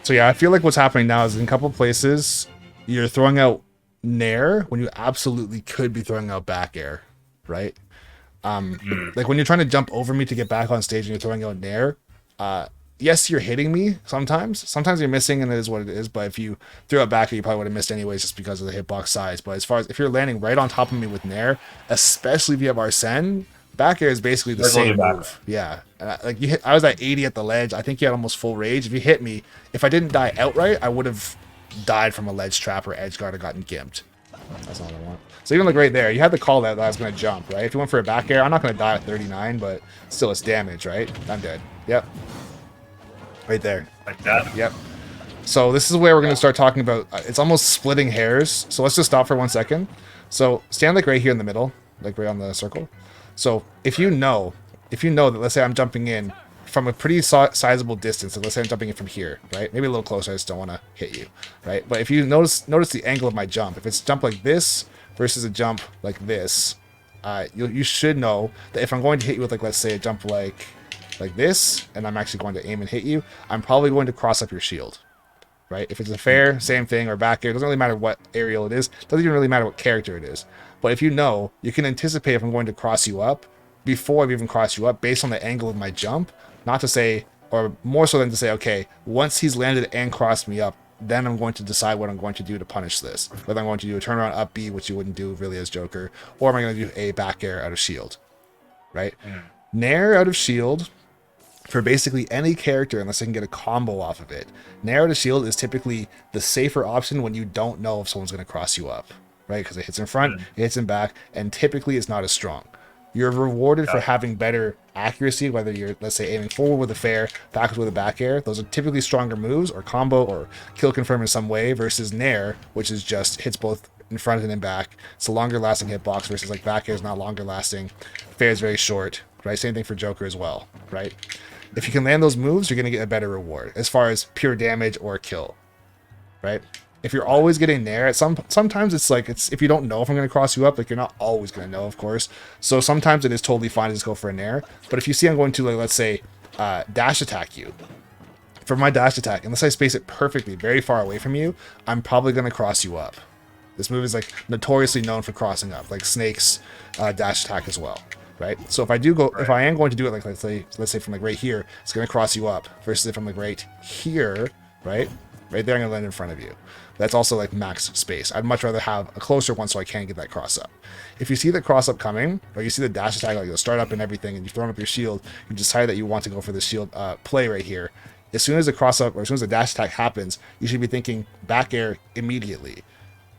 So yeah, I feel like what's happening now is in a couple places, you're throwing out nair when you absolutely could be throwing out back air, right? Like when you're trying to jump over me to get back on stage and you're throwing out nair, yes, you're hitting me sometimes. Sometimes you're missing and it is what it is, but if you threw it back, you probably would have missed anyways just because of the hitbox size. But as far as if you're landing right on top of me with nair, especially if you have Arsene, back air is basically the same move. Yeah. Like you hit, I was at 80 at the ledge. I think you had almost full rage. If you hit me, if I didn't die outright, I would have died from a ledge trap or edge guard or gotten gimped. That's not what I want. So even like right there, you had the call that I was going to jump, right? If you went for a back air, I'm not going to die at 39, but still it's damage, right? I'm dead. Yep. Right there. Like that? Yep. So this is where we're going to start talking about, it's almost splitting hairs. So let's just stop for 1 second. So stand like right here in the middle, like right on the circle. So if you know that, let's say I'm jumping in from a pretty sizable distance, and let's say I'm jumping in from here, right? Maybe a little closer, I just don't want to hit you, right? But if you notice the angle of my jump, if it's jump like this versus a jump like this, you should know that if I'm going to hit you with, like, let's say a jump like this, and I'm actually going to aim and hit you, I'm probably going to cross up your shield, right? If it's a fair, same thing, or back air, it doesn't really matter what aerial it is, it doesn't even really matter what character it is. But if you know, you can anticipate if I'm going to cross you up before I've even crossed you up based on the angle of my jump, not to say, or more so than to say, okay, once he's landed and crossed me up, then I'm going to decide what I'm going to do to punish this. Whether I'm going to do a turnaround up B, which you wouldn't do really as Joker, or am I going to do a back air out of shield, right? Nair out of shield, for basically any character, unless I can get a combo off of it, nair out of shield is typically the safer option when you don't know if someone's going to cross you up, right? Because it hits in front, it hits in back, and typically it's not as strong. You're rewarded for having better accuracy, whether you're, let's say, aiming forward with a fair, backwards with a back air. Those are typically stronger moves, or combo, or kill confirm in some way, versus nair, which is just hits both in front and in back. It's a longer lasting hitbox versus like back air is not longer lasting. Fair is very short, right? Same thing for Joker as well, right? If you can land those moves, you're going to get a better reward as far as pure damage or kill, right? If you're always getting nair, sometimes it's like, if you don't know if I'm going to cross you up, like you're not always going to know, of course. So sometimes it is totally fine to just go for a nair. But if you see I'm going to, like, let's say, dash attack you, for my dash attack, unless I space it perfectly very far away from you, I'm probably going to cross you up. This move is like notoriously known for crossing up, like Snake's dash attack as well, right? So if I do go, if I am going to do it, like let's say from like right here, it's going to cross you up, versus if I'm like right here, right there, I'm going to land in front of you. That's also like max space. I'd much rather have a closer one so I can get that cross up. If you see the cross up coming, or you see the dash attack, like you'll start up and everything, and you've thrown up your shield, you decide that you want to go for the shield play right here. As soon as the cross up, or as soon as the dash attack happens, you should be thinking back air immediately,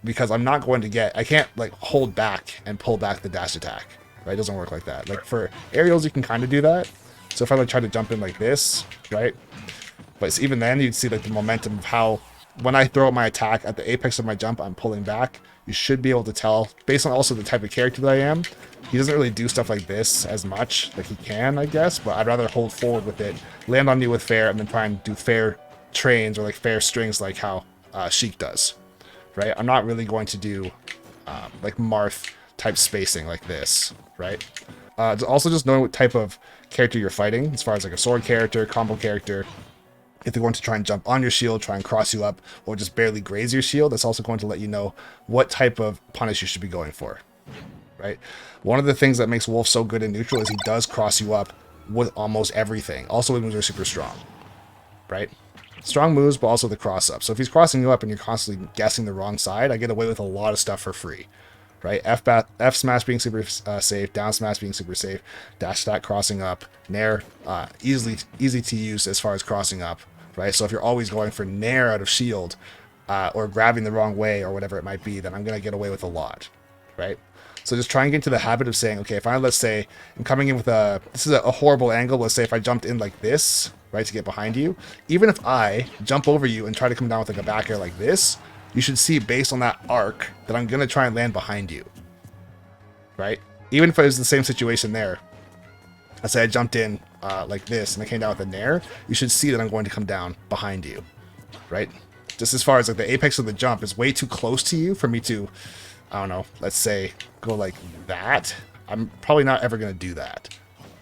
because I'm not going to get, I can't like hold back and pull back the dash attack, right? It doesn't work like that. Like for aerials, you can kind of do that. So if I like try to jump in like this, right? But even then, you'd see like the momentum of how, when I throw out my attack at the apex of my jump, I'm pulling back. You should be able to tell, based on also the type of character that I am. He doesn't really do stuff like this as much. Like he can, I guess, but I'd rather hold forward with it, land on you with fair, and then try and do fair trains or like fair strings like how Sheik does, right? I'm not really going to do like Marth type spacing like this, right? Also just knowing what type of character you're fighting, as far as like a sword character, combo character. If they're going to try and jump on your shield, try and cross you up, or just barely graze your shield, that's also going to let you know what type of punish you should be going for, right? One of the things that makes Wolf so good in neutral is he does cross you up with almost everything. Also, his moves are super strong, right? Strong moves, but also the cross up. So if he's crossing you up and you're constantly guessing the wrong side, I get away with a lot of stuff for free, right? F smash being super safe, down smash being super safe, dash attack crossing up, nair easy to use as far as crossing up, right? So if you're always going for nair out of shield or grabbing the wrong way or whatever it might be, then I'm going to get away with a lot, right? So just try and get into the habit of saying, okay, if let's say I'm coming in with this is a horrible angle, let's say if I jumped in like this, right, to get behind you, even if I jump over you and try to come down with like a back air like this, you should see based on that arc that I'm going to try and land behind you, right? Even if it was the same situation there, let's say I jumped in like this and I came down with a nair, you should see that I'm going to come down behind you, right? Just as far as like the apex of the jump is way too close to you for me to, I don't know, let's say go like that. I'm probably not ever going to do that,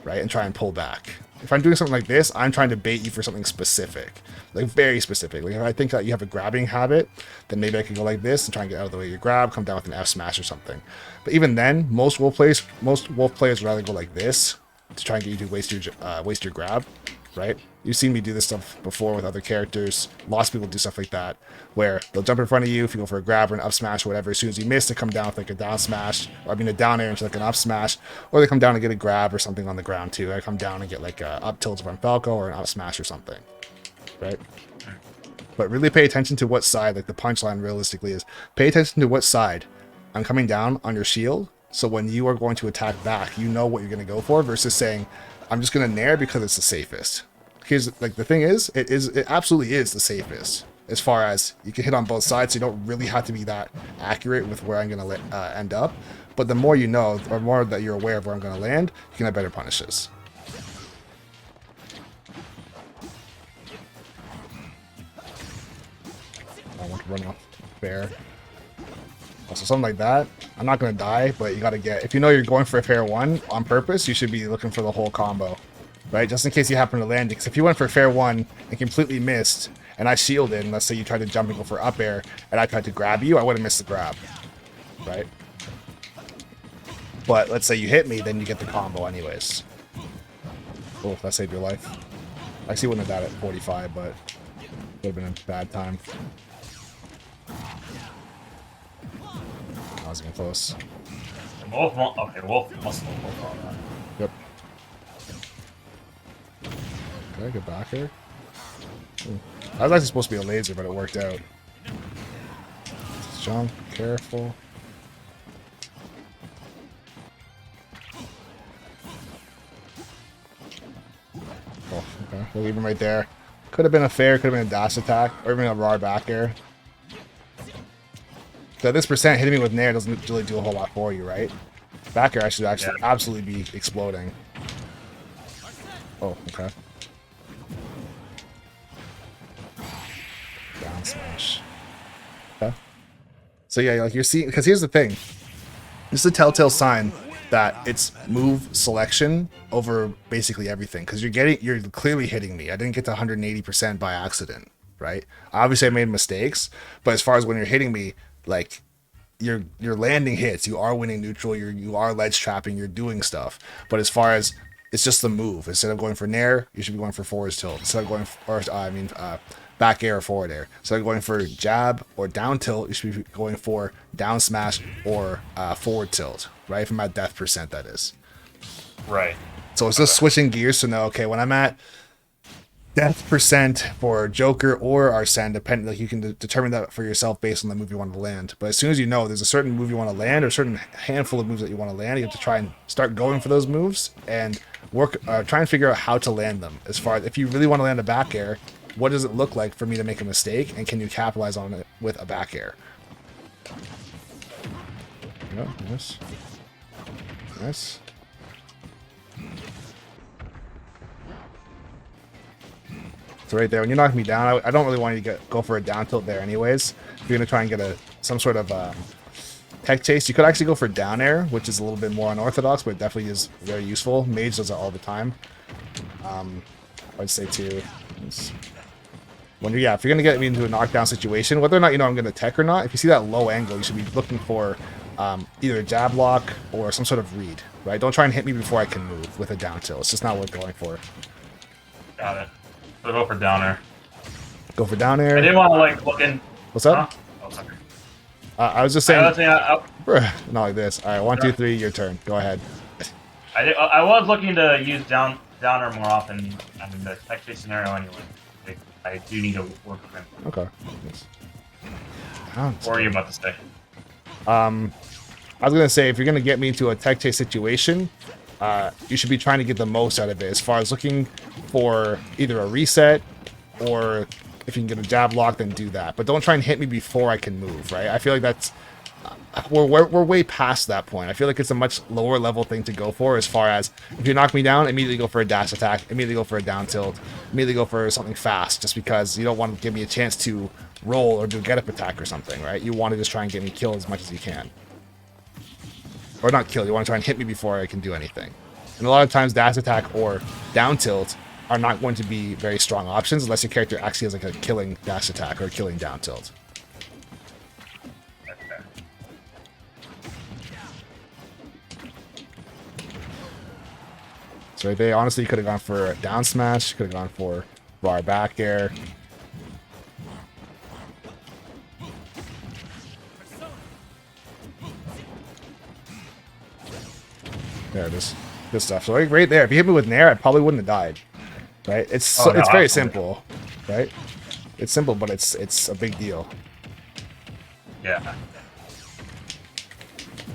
right, and try and pull back. If I'm doing something like this, I'm trying to bait you for something specific, like very specific. Like if I think that you have a grabbing habit, then maybe I could go like this and try and get out of the way of your grab, come down with an F smash or something. But even then, most wolf players would rather go like this to try and get you to waste your grab, right? You've seen me do this stuff before with other characters. Lots of people do stuff like that, where they'll jump in front of you if you go for a grab or an up smash or whatever. As soon as you miss, they come down with like a down smash, or I mean a down air into like an up smash, or they come down and get a grab or something on the ground too. They come down and get like a up tilt from Falco or an up smash or something, right? But really pay attention to what side, like the punchline realistically is, pay attention to what side I'm coming down on your shield. So when you are going to attack back, you know what you're going to go for versus saying, I'm just going to nair because it's the safest. Here's like the thing is, it absolutely is the safest as far as you can hit on both sides. So you don't really have to be that accurate with where I'm going to end up. But the more you know, or more that you're aware of where I'm going to land, you can have better punishes. I want to run off fair. So something like that, I'm not going to die, but you got to get, if you know you're going for a fair one on purpose, you should be looking for the whole combo, right? Just in case you happen to land it. Because if you went for a fair one and completely missed, and I shielded, and let's say you tried to jump and go for up air, and I tried to grab you, I would have missed the grab, right? But let's say you hit me, then you get the combo anyways. Oh, that saved your life. I actually wouldn't have died at 45, but it would have been a bad time. I was getting close. Wolf must have wolf on that. Yep. Okay, good back here. I was actually supposed to be a laser, but it worked out. Jump, careful. Oh, okay. We'll leave him right there. Could have been a fair, could have been a dash attack, or even a raw back air. So this percent hitting me with nair doesn't really do a whole lot for you, right? Back air should actually absolutely be exploding. Oh, okay. Down smash. Okay. So yeah, like you're seeing, because here's the thing. This is a telltale sign that it's move selection over basically everything. Because you're clearly hitting me. I didn't get to 180% by accident, right? Obviously I made mistakes, but as far as when you're hitting me, like you're landing hits, you are winning neutral, you are ledge trapping, you're doing stuff. But as far as it's just the move, instead of going for nair, you should be going for forward tilt. Instead of going back air or forward air. Instead of going for jab or down tilt, you should be going for down smash or forward tilt, right? From at death percent, that is. Right. So it's just switching gears to know, okay, when I'm at death percent for Joker or Arsene, depending, like you can determine that for yourself based on the move you want to land. But as soon as you know there's a certain move you want to land or a certain handful of moves that you want to land, you have to try and start going for those moves and try and figure out how to land them. As far as if you really want to land a back air, what does it look like for me to make a mistake, and can you capitalize on it with a back air? Yeah, nice. Nice. So right there, when you knock me down, I don't really want you to go for a down tilt there anyways. If you're going to try and get some sort of tech chase, you could actually go for down air, which is a little bit more unorthodox, but it definitely is very useful. Mage does it all the time. I'd say too. If you're going to get me into a knockdown situation, whether or not you know I'm going to tech or not, if you see that low angle, you should be looking for either a jab lock or some sort of read, right? Don't try and hit me before I can move with a down tilt. It's just not worth going for. Got it. So go for down air. Go for down air. I didn't want to like look in. What's up? Oh, sorry. I was just saying. Not like this. All right, 1, 2, 3, your turn. Go ahead. I was looking to use down air more often. I mean, the tech chase scenario anyway. I do need to work with him. Okay. Yes. What are you about to say? I was gonna say if you're gonna get me into a tech chase situation, you should be trying to get the most out of it. As far as looking for either a reset or if you can get a jab lock, then do that. But don't try and hit me before I can move. Right? I feel like that's we're way past that point. I feel like it's a much lower level thing to go for. As far as if you knock me down, immediately go for a dash attack, immediately go for a down tilt, immediately go for something fast, just because you don't want to give me a chance to roll or do a get up attack or something, right? You want to just try and get me killed as much as you can, or not kill. You want to try and hit me before I can do anything. And a lot of times dash attack or down tilt are not going to be very strong options unless your character actually has like a killing dash attack or a killing down tilt. So right there, honestly, you could have gone for a down smash, could have gone for bar back air. There it is. Good stuff. So like right there, if you hit me with Nair, I probably wouldn't have died. Right? It's it's very simple, right? It's simple, but it's a big deal. Yeah.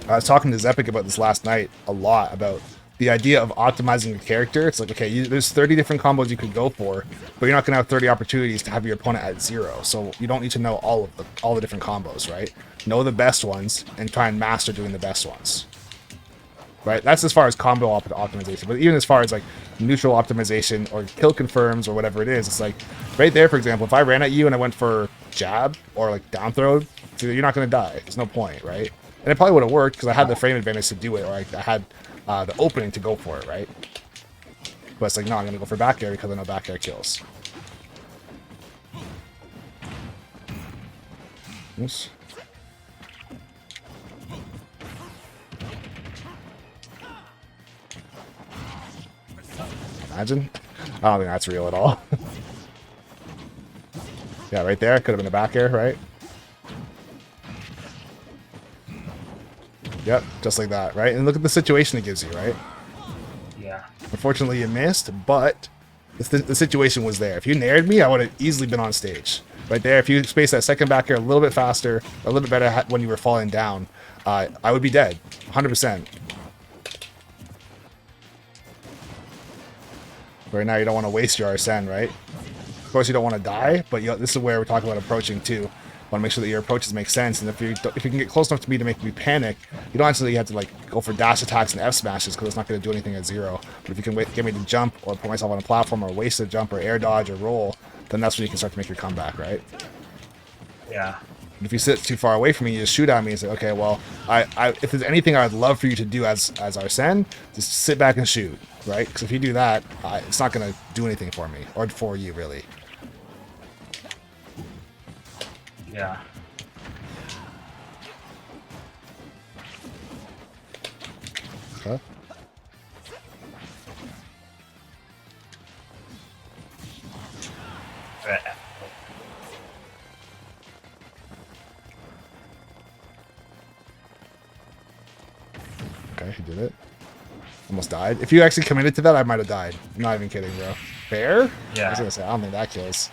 I was talking to Zepic about this last night a lot about the idea of optimizing your character. It's like, okay, there's 30 different combos you could go for, but you're not going to have 30 opportunities to have your opponent at 0. So you don't need to know all the different combos, right? Know the best ones and try and master doing the best ones. Right? That's as far as combo optimization. But even as far as like neutral optimization or kill confirms or whatever it is, it's like right there, for example, if I ran at you and I went for jab or like down throw, you're not going to die. There's no point, right? And it probably would have worked because I had the frame advantage to do it, or I had the opening to go for it, right? But it's like, no, I'm going to go for back air because I know back air kills. Oops. Imagine? I don't think that's real at all. Yeah, right there. Could have been a back air, right? Yep, just like that, right? And look at the situation it gives you, right? Yeah. Unfortunately, you missed, but the situation was there. If you nared me, I would have easily been on stage. Right there, if you space that second back air a little bit faster, a little bit better when you were falling down, I would be dead, 100%. Right now, you don't want to waste your Arsene, right? Of course, you don't want to die, but this is where we're talking about approaching too. Want to make sure that your approaches make sense, and if you can get close enough to me to make me panic, you don't actually have to like go for dash attacks and F smashes because it's not going to do anything at 0. But if you can get me to jump or put myself on a platform or waste a jump or air dodge or roll, then that's when you can start to make your comeback, right? Yeah. If you sit too far away from me, you just shoot at me and say, okay, well, if there's anything I'd love for you to do as Arsene, just sit back and shoot, right? Because if you do that, it's not going to do anything for me or for you, really. Yeah. Huh? Okay, he did it. Almost died. If you actually committed to that, I might have died. I'm not even kidding, bro. Fair? Yeah. I was gonna say, I don't think that kills.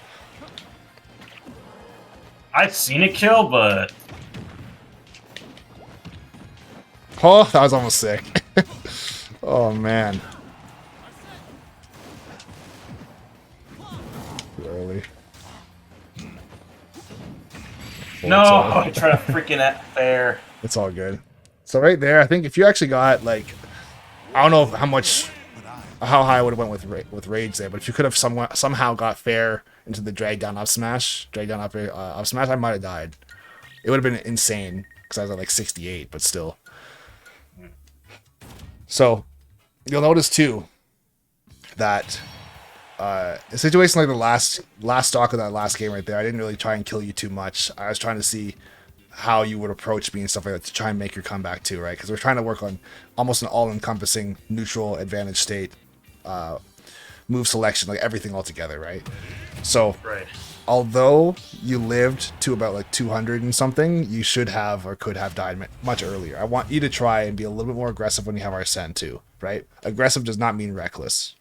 I've seen it kill, but Oh, that was almost sick. Oh, man. Too early. no, I try to freaking at fair. It's all good. So right there, I think if you actually got, like, I don't know how high I would have went with Rage there, but if you could have somehow got fair into the drag down up smash, I might have died. It would have been insane because I was at like 68, but still. So you'll notice too that a situation like the last stock of that last game right there, I didn't really try and kill you too much. I was trying to see how you would approach me and stuff like that to try and make your comeback too, right? Because we're trying to work on almost an all-encompassing neutral advantage state, move selection, like everything all together, right? So, Right. although you lived to about like 200 and something, you should have or could have died much earlier. I want you to try and be a little bit more aggressive when you have Arsene too, right? Aggressive does not mean reckless,